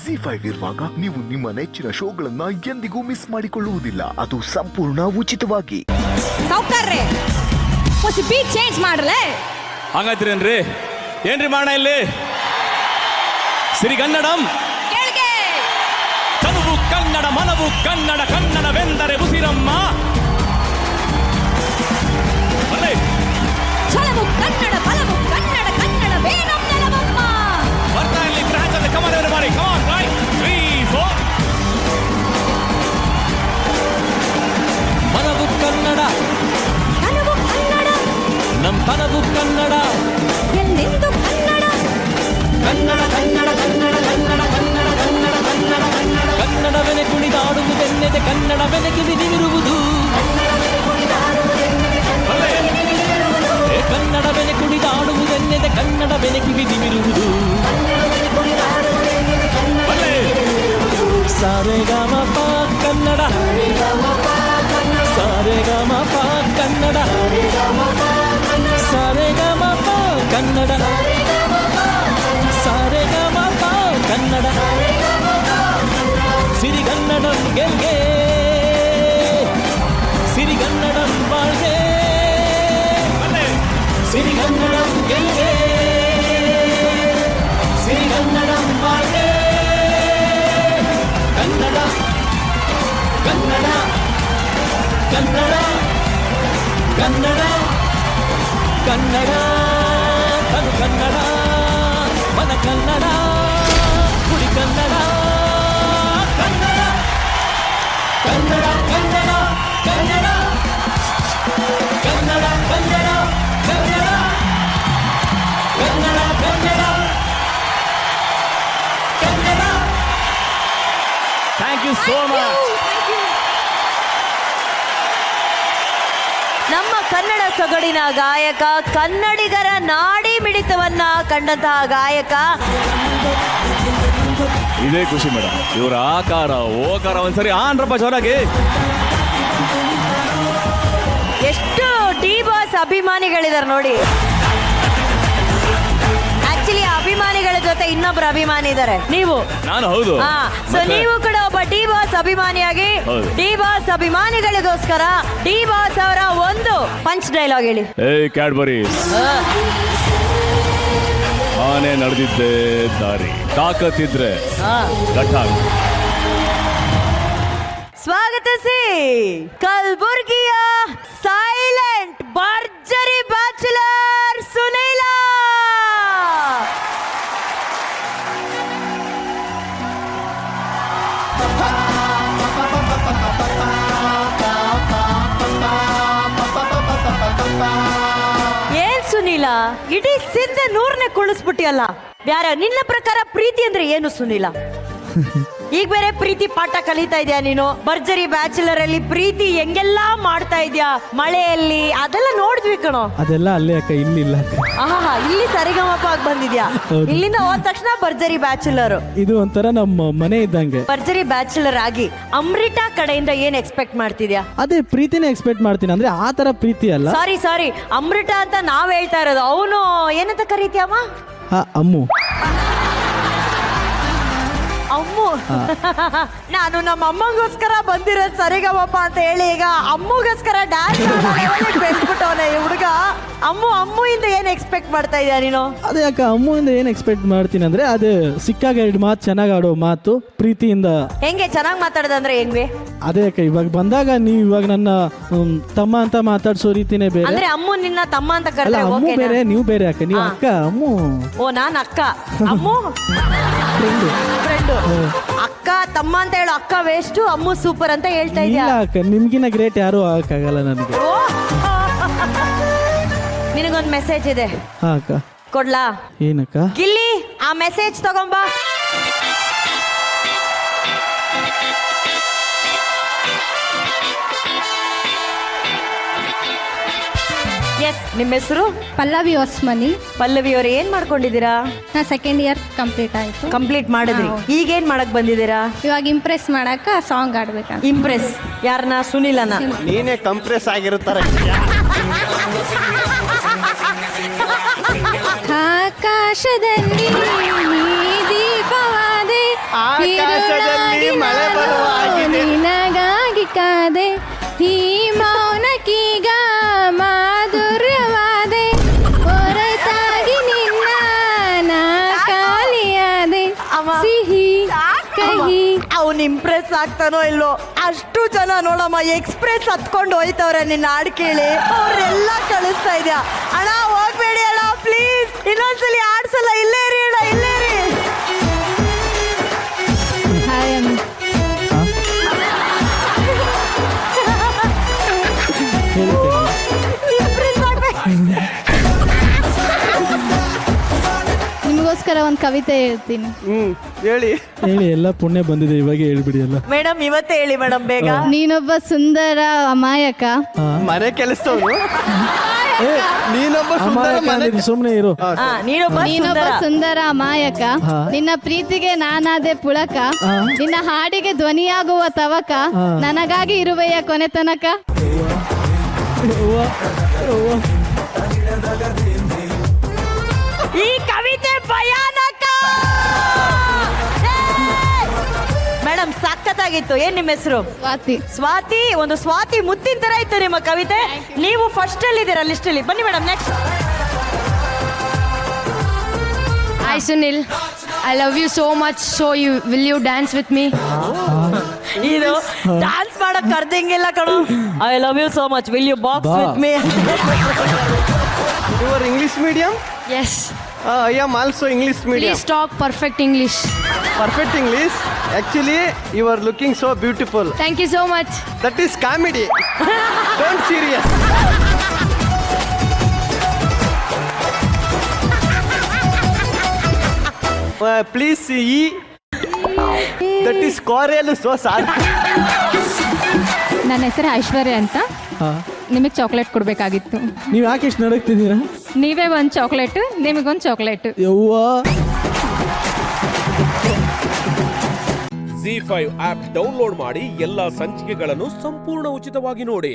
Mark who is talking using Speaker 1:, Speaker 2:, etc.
Speaker 1: ZEE5 ಇರುವಾಗ ನೀವು ನಿಮ್ಮ ನೆಚ್ಚಿನ ಶೋಗಳನ್ನ ಎಂದಿಗೂ ಮಿಸ್ ಮಾಡಿಕೊಳ್ಳುವುದಿಲ್ಲ. ಅದು ಸಂಪೂರ್ಣ ಉಚಿತವಾಗಿ.
Speaker 2: ಸೌಕರ್ಯ ಬೀಟ್ ಚೇಂಜ್ ಮಾಡ್ರಲೇ.
Speaker 3: ಹಂಗಾಯ್ತ್ರೇನ್ರಿ? ಏನ್ರಿ ಮಾಡೋಣ ಇಲ್ಲಿ? ಸಿರಿಗನ್ನಡಂ ತನುವು ಕನ್ನಡ, ಮನವು ಕನ್ನಡ, ಕನ್ನಡವೆಂದರೆ ಉಸಿರಮ್ಮ.
Speaker 2: ಛಲವು ಕನ್ನಡ, ಬಲವು ಕನ್ನಡ, ಕನ್ನಡವೇನಂ ನೆಲವಮ್ಮ.
Speaker 3: ಬರ್ತಾ ಇಲ್ಲಿ ಗ್ರಹಣದ ಕಮಲವನ್ನು ಮಾಡಿ. ಕಮಾನ್ ರೈಟ್ 3 4. ಮನವು ಕನ್ನಡ,
Speaker 2: ತನುವು ಕನ್ನಡ,
Speaker 3: ನಮ್ ತನವು ಕನ್ನಡ,
Speaker 2: ಎಲ್ಲಿಂದು ಕನ್ನಡ.
Speaker 3: ಕನ್ನಡ ಕನ್ನಡ ಕನ್ನಡ ಕನ್ನಡ ಕನ್ನಡ ಕನ್ನಡ ಕನ್ನಡ ಕನ್ನಡ ಕನ್ನಡವೆನೆ ಕುಣಿದಾಡುವುದೆನ್ನೆದೆ ಕನ್ನಡವೆನೆ ಕಿವಿದಿರುವುದು. ಕನ್ನಡವೆನೆ ಕುಣಿದಾಡುವುದೆನ್ನೆದೆ ಕನ್ನಡವೆನೆ ಕಿವಿದಿರುವುದು. ಸಾರೆಗಮಪ ಕನ್ನಡ, ಸಾರೆಗಮಪ ಕನ್ನಡ, ಸಾರೆಗಮಪ ಕನ್ನಡ, ಸಾರೆಗಮಪ ಕನ್ನಡ. ಸಿರಿಗನ್ನಡಂ ಗೆಲ್ಗೆ, ಸಿರಿಗನ್ನಡಂ ಬಾಳ್ಗೆ, ಸಿರಿಗನ್ನಡಂ ಗೆಲ್ಗೆ, ಸಿರಿಗನ್ನಡಂ ಬಾಳ್ಗೆ. ಕನ್ನಡ ಕನ್ನಡ ಕನ್ನಡ ಕನ್ನಡ ಕನ್ನಡ ತನು ಕನ್ನಡ, ಮನ ಕನ್ನಡ, ಕುಡಿ Kannada, Kannada Kannada Kannada Kannada Kannada Kannada Kannada Kannada Kannada Kannada. Thank you so much.
Speaker 2: ನಮ್ಮ ಕನ್ನಡ ಸೊಗಡಿನ ಗಾಯಕ, ಕನ್ನಡಿಗರ ನಾಡಿ ಮಿಡಿತವನ್ನ ಕಂಡಂತಹ ಗಾಯಕ.
Speaker 3: ಇದೇ ಖುಷಿ ಮೇಡಮ್, ಇವರ ಆಕಾರ ಓಕಾರ ಒಂದ್ಸರಿ ಆನ್ರಪ್ಪ ಜೋರಾಗಿ.
Speaker 2: ಎಷ್ಟು ಡಿ ಬಾಸ್ ಅಭಿಮಾನಿಗಳಿದಾರೆ ನೋಡಿ. ಆಕ್ಚುಲಿ ಅಭಿಮಾನಿಗಳ ಜೊತೆ ಇನ್ನೊಬ್ರು ಅಭಿಮಾನಿ ಇದ್ದಾರೆ, ನೀವು.
Speaker 3: ನಾನು ಹೌದು.
Speaker 2: ಸೊ ನೀವು ಕೂಡ ಒಬ್ಬ ಡಿ ಬಾಸ್ ಅಭಿಮಾನಿಯಾಗಿ
Speaker 3: ಹೌದು.
Speaker 2: ಡಿ ಬಾಸ್ ಅಭಿಮಾನಿಗಳಿಗೋಸ್ಕರ ಡಿ ಬಾಸ್ ಅವರ ಒಂದು ಪಂಚ್ ಡೈಲಾಗ್ ಹೇಳಿ.
Speaker 3: ಏಯ್ ಕ್ಯಾಡ್ಬರೀಸ್, ಆನೆ ನಡೆದಿದ್ದೆ ದಾರಿ, ತಾಕತ್ತಿದ್ರೆ ಗಟ್ಟಾಗ.
Speaker 2: ಸ್ವಾಗತಿಸಿ ಕಲಬುರ್ಗಿಯ ಸೈಲೆಂಟ್ ಭರ್ಜರಿ ಬ್ಯಾಚುಲರ್ ಸುನೀಲ. ಏನ್ ಸುನೀಲ, ಇಡೀ ಸಿಂಧ 100ನೇ ಕುಳಿಸ್ಬಿಟ್ಟಿಯಲ್ಲ. ಯಾರ ನಿನ್ನ ಪ್ರಕಾರ ಪ್ರೀತಿ ಅಂದ್ರೆ ಏನು ಸುನೀಲ? ಈಗ ಬೇರೆ ಪ್ರೀತಿ ಪಾಠ ಕಲಿತಾ ಇದೆಯಾ ನೀನು? ಭರ್ಜರಿ ಬ್ಯಾಚುಲರ್ ಅಲ್ಲಿ ಪ್ರೀತಿ ಹೆಂಗೆಲ್ಲಾ ಮಾಡ್ತಾ ಇದ್ಯಾ, ಮಳೆಯಲ್ಲಿ ಅದೆಲ್ಲ ನೋಡಿದ್ವಿ ಕಣೋ.
Speaker 4: ಅದೆಲ್ಲ ಅಲ್ಲೇ ಅಕ್ಕ, ಇಲ್ಲಿ ಇಲ್ಲ ಅಕ್ಕ.
Speaker 2: ಆಹಾ, ಇಲ್ಲಿ ಸರಿಗಮಪ ಆಗಿ ಬಂದಿದ್ಯಾ. ಇಲ್ಲಿಂದ ಹೋದ ತಕ್ಷಣ ಭರ್ಜರಿ ಬ್ಯಾಚುಲರ್.
Speaker 4: ಇದು ಒಂಥರ ನಮ್ಮ ಮನೆ ಇದ್ದಂಗೆ.
Speaker 2: ಭರ್ಜರಿ ಬ್ಯಾಚುಲರ್ ಆಗಿ ಅಮೃತ ಕಡೆಯಿಂದ ಏನ್ ಎಕ್ಸ್ಪೆಕ್ಟ್ ಮಾಡ್ತಿದ್ಯಾ?
Speaker 4: ಅದೇ ಪ್ರೀತಿನೇ ಎಕ್ಸ್ಪೆಕ್ಟ್ ಮಾಡ್ತೀನಿ, ಅಂದ್ರೆ ಆ ತರ ಪ್ರೀತಿ ಅಲ್ಲ.
Speaker 2: ಸಾರಿ ಅಮೃತ ಅಂತ ನಾವ್ ಹೇಳ್ತಾ ಇರೋದು. ಅವನು ಏನಂತ ಕರೀತೀಯಮ್ಮ?
Speaker 4: ಅಮ್ಮು.
Speaker 2: ಅಮ್ಮು. ನಾನು ನಮ್ಮ ಅಮ್ಮಗೋಸ್ಕರ ಬಂದಿರೋದು ಸರಿಗಮಪ ಅಂತ ಹೇಳಿ ಈಗ ಅಮ್ಮಗೋಸ್ಕರ ಡ್ಯಾನ್ಸ್ ಬೆಳೆಸ್ಬಿಟ್ಟವನೆ ಈ ಹುಡುಗ. ಅಮ್ಮು ಇಂದ ಏನ್ ಎಕ್ಸ್ಪೆಕ್ಟ್ ಮಾಡ್ತಾ ಇದೀಯ ನೀನು?
Speaker 4: ಅದೇ ಅಕ್ಕ, ಅಮ್ಮುವಿಂದ ಏನ್ ಎಕ್ಸ್ಪೆಕ್ಟ್ ಮಾಡ್ತೀನಿ ಅಂದ್ರೆ ಅದು ಸಿಕ್ಕಾಗ 2 ಮಾತು ಚೆನ್ನಾಗಿ ಆಡೋ ಮಾತು, ಪ್ರೀತಿಯಿಂದ.
Speaker 2: ಹೆಂಗೆ ಚೆನ್ನಾಗಿ ಮಾತಾಡೋದಂದ್ರೆ ಹೆಂಗೆ?
Speaker 4: ಅದೇ ಅಕ್ಕ, ಇವಾಗ ಬಂದಾಗ ನೀವು ಇವಾಗ ನನ್ನ ತಮ್ಮ ಅಂತ ಮಾತಾಡ್ಸೋ ರೀತಿನೇ ಬೇರೆ.
Speaker 2: ಅಂದ್ರೆ ಅಮ್ಮು ನಿನ್ನ ತಮ್ಮ ಅಂತ
Speaker 4: ಅಲ್ಲ,
Speaker 2: ಕರೆದ್ರೆ
Speaker 4: ಅಮ್ಮು
Speaker 2: ಓಕೆನಾ?
Speaker 4: ಬೇರೆ, ನೀವು ಬೇರೆ ಅಕ್ಕ. ನೀವು ಅಕ್ಕ, ಅಮ್ಮು
Speaker 2: ಓ, ನಾನ್ ಅಕ್ಕ, ಅಮ್ಮು ಫ್ರೆಂಡು. ಅಕ್ಕ ತಮ್ಮ ಅಂತ ಹೇಳು. ಅಕ್ಕ ವೇಸ್ಟ್, ಅಮ್ಮು ಸೂಪರ್ ಅಂತ ಹೇಳ್ತಾ
Speaker 4: ಇಲ್ಲ
Speaker 2: ಇದ್ಯಾ?
Speaker 4: ಅಕ್ಕ, ನಿಮ್ಗಿನ ಗ್ರೇಟ್ ಯಾರು ಆಗಕ್ಕಾಗಲ್ಲ ನನಗೆ.
Speaker 2: ನಿನಗೊಂದು ಮೆಸೇಜ್ ಇದೆ,
Speaker 4: ಹಾ ಅಕ್ಕ.
Speaker 2: ಕೊಡ್ಲಾ?
Speaker 4: ಏನಕ್ಕ?
Speaker 2: ಗಿಲ್ಲಿ, ಆ ಮೆಸೇಜ್ ತಗೊಂಬಾ. ಎಸ್, ನಿಮ್ಮ ಹೆಸರು?
Speaker 5: ಪಲ್ಲವಿ ಹೊಸ್ಮನಿ.
Speaker 2: ಪಲ್ಲವಿ ಅವ್ರು ಏನ್ ಮಾಡ್ಕೊಂಡಿದ್ದೀರಾ?
Speaker 5: ನಾ ಸೆಕೆಂಡ್ ಇಯರ್ ಕಂಪ್ಲೀಟ್ ಆಯ್ತು.
Speaker 2: ಕಂಪ್ಲೀಟ್ ಮಾಡಿದ್ರಿ. ಈಗೇನ್ ಮಾಡಕ್ ಬಂದಿದ್ದೀರಾ?
Speaker 5: ಇವಾಗ ಇಂಪ್ರೆಸ್ ಮಾಡಕ ಸಾಂಗ್ ಆಡ್ಬೇಕಂತ.
Speaker 2: ಇಂಪ್ರೆಸ್ ಯಾರನ್ನ? ಸುನಿಲನ?
Speaker 6: ನೀನೇ ಕಂಪ್ರೆಸ್ ಆಗಿರುತ್ತಾರೆ.
Speaker 5: ಆಕಾಶದಲ್ಲಿ ನೀ ದೀಪವಾದೆ
Speaker 6: ಆಕಾಶದಲ್ಲಿ ಮಳೆ ಬರುವ ಹಾಗಿದೆ.
Speaker 5: ನಿನಗಾಗಿ ಕಾದೆ ಈ ಮೌನಕ್ಕೀಗ ಮಾಧುರ್ಯವಾದೆ ಹೊರತಾಗಿ ನಿನ್ನ ನಾ ಖಾಲಿಯಾದೆ
Speaker 2: ಅಮ್ಮ.
Speaker 5: ಸಿಹಿ ಕಹಿ
Speaker 2: ಅವ್ನು ಇಂಪ್ರೆಸ್ ಆಗ್ತಾನೋ ಇಲ್ಲೋ ಅಷ್ಟು ಜನ ನೋಡಮ್ಮ ಎಕ್ಸ್ಪ್ರೆಸ್ ಹತ್ಕೊಂಡು ಹೋಯ್ತವ್ರೆ ನಿನ್ನ ಹಾಡು ಕೇಳಿ ಅವ್ರೆಲ್ಲ ಕಳಿಸ್ತಾ ಇದ್ಯಾ ಅಣ್ಣ ಹೋಗ್ಬೇಡಿ ಅಣ್ಣ ಪ್ಲೀಸ್ ಇನ್ನೊಂದ್ಸಲಿ ಆಡ್ಸಲ್ಲ ಇಲ್ಲೇ ರೀ ಅಣ್ಣ ಇಲ್ಲೇ ರೀ
Speaker 5: ಹಾಯ್ ಅಮ್ಮ.
Speaker 4: ಹೇಳಿ ಕಣೆ.
Speaker 2: ಇಂಪ್ರೆಸ್ ಆಗ್ಬೇಕು
Speaker 5: ನಿಮಗೋಸ್ಕರ ಒಂದು ಕವಿತೆ ಹೇಳ್ತೀನಿ.
Speaker 6: ಹೇಳಿ.
Speaker 4: ಹೇಳಿ, ಎಲ್ಲ ಪುಣ್ಯ ಬಂದಿದೆ, ಇವಾಗ ಹೇಳ್ಬಿಡಿ ಎಲ್ಲ.
Speaker 2: ಮೇಡಮ್ ಇವತ್ತೇ ಹೇಳಿ ಮೇಡಮ್ ಬೇಗ
Speaker 5: ನೀನೊಬ್ಬ ಸುಂದರ ಅಮಾಯಕ.
Speaker 6: ಮನೆ ಕೆಲಸದವನು ನೀನೊಬ್ಬ ಸುಂದರ ಮನೆ
Speaker 4: ಸುಮ್ಮನೆ ಇರು.
Speaker 2: ನೀನೊಬ್ಬ
Speaker 5: ನೀನೊಬ್ಬ
Speaker 2: ಸುಂದರ.
Speaker 5: ಸುಂದರ ಅಮಾಯಕ.
Speaker 4: ಹಾ.
Speaker 5: ನಿನ್ನ ಪ್ರೀತಿಗೆ ನಾನಾದೆ ಪುಳಕ.
Speaker 4: ಹಾ.
Speaker 5: ನಿನ್ನ ಹಾಡಿಗೆ ಧ್ವನಿಯಾಗುವ ತವಕ.
Speaker 4: ಹಾ.
Speaker 5: ನನಗಾಗಿ ಇರುವೆಯ ಕೊನೆ ತನಕ.
Speaker 4: ಅವ್ವ, ಅವ್ವ.
Speaker 2: ಈ ಕವಿತೆ ಭಯಾನಕ ಮೇಡಮ್ ಸಖತ್ತಾಗಿತ್ತು ಏನ್ ನಿಮ್ಮ ಹೆಸರು
Speaker 5: ಸ್ವಾತಿ.
Speaker 2: ಸ್ವಾತಿ ಒಂದು ಸ್ವಾತಿ ಮುತ್ತಿನ ತರ ಇತ್ತು ನಿಮ್ಮ ಕವಿತೆ ನೀವು ಫಸ್ಟ್ ಅಲ್ಲಿ ಇದ್ದೀರಾ ಲಿಸ್ಟ್ ಅಲ್ಲಿ ಬನ್ನಿ madam next
Speaker 7: Hi Sunil, I love you so much. So will you dance with me?
Speaker 2: ಇದು ಡಾನ್ಸ್ ಮಾಡಕ್ ಕರ್ದಂಗಿಲ್ಲ ಕಣೋ I love you so much will you box
Speaker 4: ಬಾ.
Speaker 2: With me
Speaker 6: your English medium.
Speaker 7: Yes.
Speaker 6: I am also English medium.
Speaker 7: Please talk perfect English.
Speaker 6: Perfect English. Actually, you are looking so beautiful.
Speaker 7: Thank you so much.
Speaker 6: That is comedy. Don't serious. Please see. That is Korean. So sorry.
Speaker 5: ನನ್ನ ಹೆಸರು ಐಶ್ವರ್ಯ ಅಂತ.
Speaker 4: ಹಾ.
Speaker 5: ನಿಮಗೆ chocolate ಕೊಡಬೇಕಾಗಿತ್ತು.
Speaker 4: ನೀವ್ ಯಾಕೆ ಇಷ್ಟು ನಡಕ್ತಿದ್ದೀರಾ?
Speaker 5: ನೀವೇ ಒಂದು ಚಾಕ್ಲೇಟ್, ನಿಮಗೊಂದು ಚಾಕ್ಲೇಟ್.
Speaker 4: ಯವ್ವ.
Speaker 8: Z5 ಆಪ್ ಡೌನ್ಲೋಡ್ ಮಾಡಿ ಎಲ್ಲಾ ಸಂಚಿಕೆಗಳನ್ನು ಸಂಪೂರ್ಣ ಉಚಿತವಾಗಿ ನೋಡಿ.